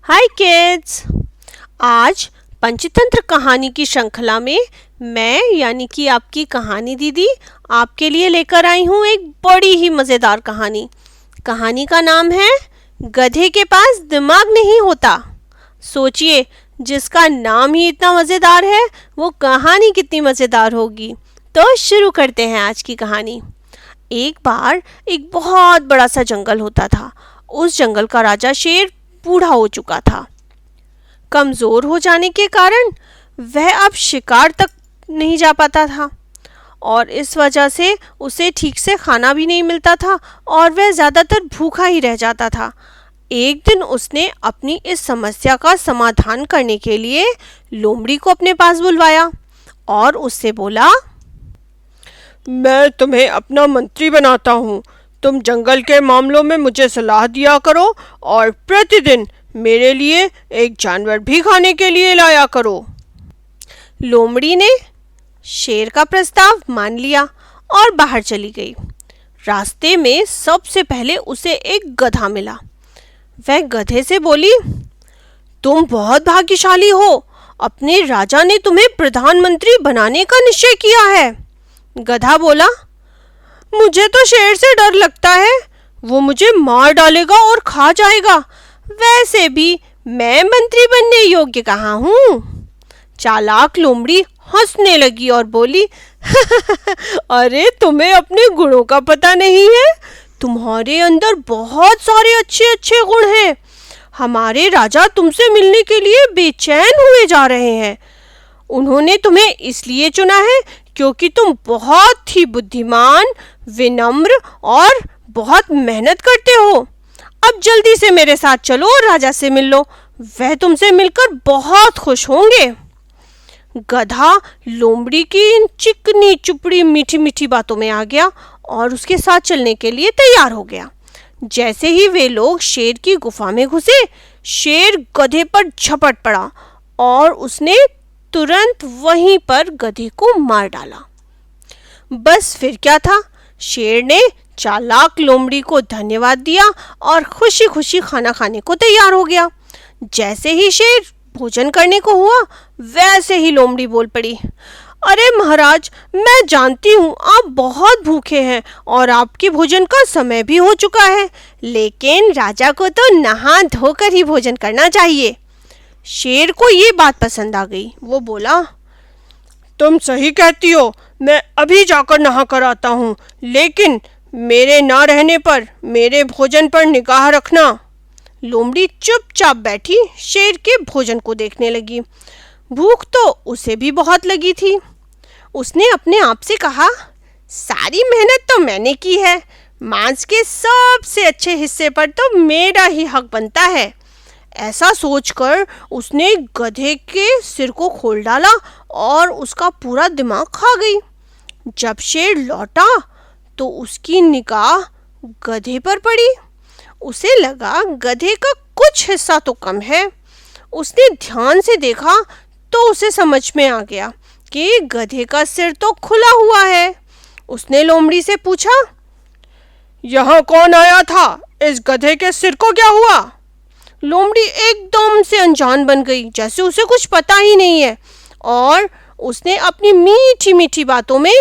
हाय kids. आज पंचतंत्र कहानी की श्रृंखला में मैं यानी कि आपकी कहानी दीदी आपके लिए लेकर आई हूँ एक बड़ी ही मज़ेदार कहानी। कहानी का नाम है गधे के पास दिमाग नहीं होता। सोचिए, जिसका नाम ही इतना मज़ेदार है वो कहानी कितनी मज़ेदार होगी। तो शुरू करते हैं आज की कहानी। एक बार एक बहुत बड़ा सा जंगल होता था। उस जंगल का राजा शेर बूढ़ा हो चुका था। कमज़ोर हो जाने के कारण वह अब शिकार तक नहीं जा पाता था और इस वजह से उसे ठीक से खाना भी नहीं मिलता था और वह ज़्यादातर भूखा ही रह जाता था। एक दिन उसने अपनी इस समस्या का समाधान करने के लिए लोमड़ी को अपने पास बुलवाया और उससे बोला, मैं तुम्हें अपना मंत्री बनाता हूँ। तुम जंगल के मामलों में मुझे सलाह दिया करो और प्रतिदिन मेरे लिए एक जानवर भी खाने के लिए लाया करो। लोमड़ी ने शेर का प्रस्ताव मान लिया और बाहर चली गई। रास्ते में सबसे पहले उसे एक गधा मिला। वह गधे से बोली, तुम बहुत भाग्यशाली हो, अपने राजा ने तुम्हें प्रधानमंत्री बनाने का निश्चय किया है। गधा बोला, मुझे तो शेर से डर लगता है, वो मुझे मार डालेगा और खा जाएगा। वैसे भी मैं मंत्री बनने योग्य कहाँ हूँ। चालाक लोमड़ी हंसने लगी और बोली, अरे तुम्हें अपने गुणों का पता नहीं है। तुम्हारे अंदर बहुत सारे अच्छे अच्छे गुण हैं। हमारे राजा तुमसे मिलने के लिए बेचैन हुए जा रहे हैं। उन्होंने तुम्हें इसलिए चुना है क्योंकि तुम बहुत ही बुद्धिमान, विनम्र और बहुत मेहनत करते हो। अब जल्दी से मेरे साथ चलो और राजा से मिल लो, वह तुमसे मिलकर बहुत खुश होंगे। गधा लोमड़ी की इन चिकनी चुपड़ी मीठी मीठी बातों में आ गया और उसके साथ चलने के लिए तैयार हो गया। जैसे ही वे लोग शेर की गुफा में घुसे, शेर गधे पर झपट पड़ा और उसने तुरंत वहीं पर गधे को मार डाला। बस फिर क्या था, शेर ने चालाक लोमड़ी को धन्यवाद दिया और खुशी खुशी खाना खाने को तैयार हो गया। जैसे ही शेर भोजन करने को हुआ, वैसे ही लोमड़ी बोल पड़ी, अरे महाराज, मैं जानती हूँ आप बहुत भूखे हैं और आपके भोजन का समय भी हो चुका है, लेकिन राजा को तो नहा धोकर ही भोजन करना चाहिए। शेर को ये बात पसंद आ गई। वो बोला, तुम सही कहती हो, मैं अभी जाकर नहा कर आता हूँ, लेकिन मेरे ना रहने पर मेरे भोजन पर निगाह रखना। लोमड़ी चुपचाप बैठी शेर के भोजन को देखने लगी। भूख तो उसे भी बहुत लगी थी। उसने अपने आप से कहा, सारी मेहनत तो मैंने की है, मांस के सबसे अच्छे हिस्से पर तो मेरा ही हक बनता है। ऐसा सोचकर उसने गधे के सिर को खोल डाला और उसका पूरा दिमाग खा गई। जब शेर लौटा तो उसकी निगाह गधे पर पड़ी। उसे लगा गधे का कुछ हिस्सा तो कम है। उसने ध्यान से देखा तो उसे समझ में आ गया कि गधे का सिर तो खुला हुआ है। उसने लोमड़ी से पूछा, यहाँ कौन आया था? इस गधे के सिर को क्या हुआ? लोमड़ी एकदम से अनजान बन गई, जैसे उसे कुछ पता ही नहीं है, और उसने अपनी मीठी मीठी बातों में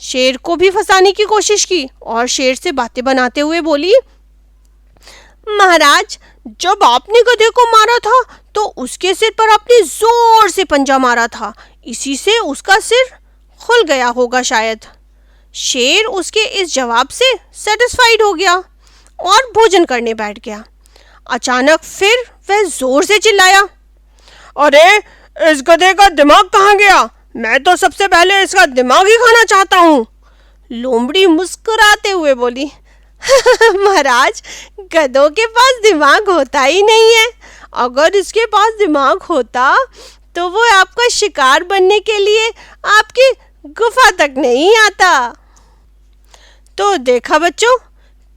शेर को भी फंसाने की कोशिश की और शेर से बातें बनाते हुए बोली, महाराज, जब आपने गधे को मारा था तो उसके सिर पर आपने जोर से पंजा मारा था, इसी से उसका सिर खुल गया होगा शायद। शेर उसके इस जवाब से सेटिस्फाइड हो गया और भोजन करने बैठ गया। अचानक फिर वह जोर से चिल्लाया, अरे इस गधे का दिमाग कहाँ गया? मैं तो सबसे पहले इसका दिमाग ही खाना चाहता हूँ। लोमड़ी मुस्कुराते हुए बोली, महाराज, गधों के पास दिमाग होता ही नहीं है। अगर इसके पास दिमाग होता तो वो आपका शिकार बनने के लिए आपकी गुफा तक नहीं आता। तो देखा बच्चों,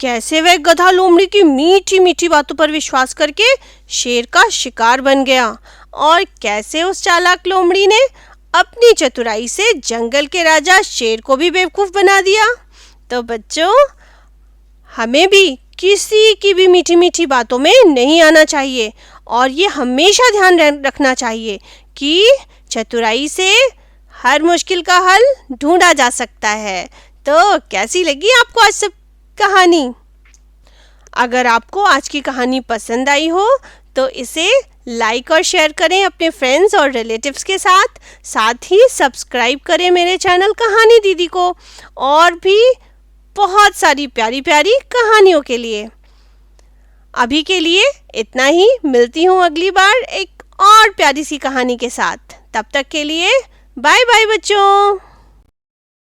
कैसे वह गधा लोमड़ी की मीठी मीठी बातों पर विश्वास करके शेर का शिकार बन गया और कैसे उस चालाक लोमड़ी ने अपनी चतुराई से जंगल के राजा शेर को भी बेवकूफ़ बना दिया। तो बच्चों, हमें भी किसी की भी मीठी मीठी बातों में नहीं आना चाहिए। और ये हमेशा ध्यान रखना चाहिए कि चतुराई से हर मुश्किल का हल ढूंढा जा सकता है। तो कैसी लगी आपको आज सब कहानी? अगर आपको आज की कहानी पसंद आई हो तो इसे लाइक और शेयर करें अपने फ्रेंड्स और रिलेटिव्स के साथ। साथ ही सब्सक्राइब करें मेरे चैनल कहानी दीदी को और भी बहुत सारी प्यारी प्यारी कहानियों के लिए। अभी के लिए इतना ही, मिलती हूँ अगली बार एक और प्यारी सी कहानी के साथ। तब तक के लिए बाय बाय बच्चों।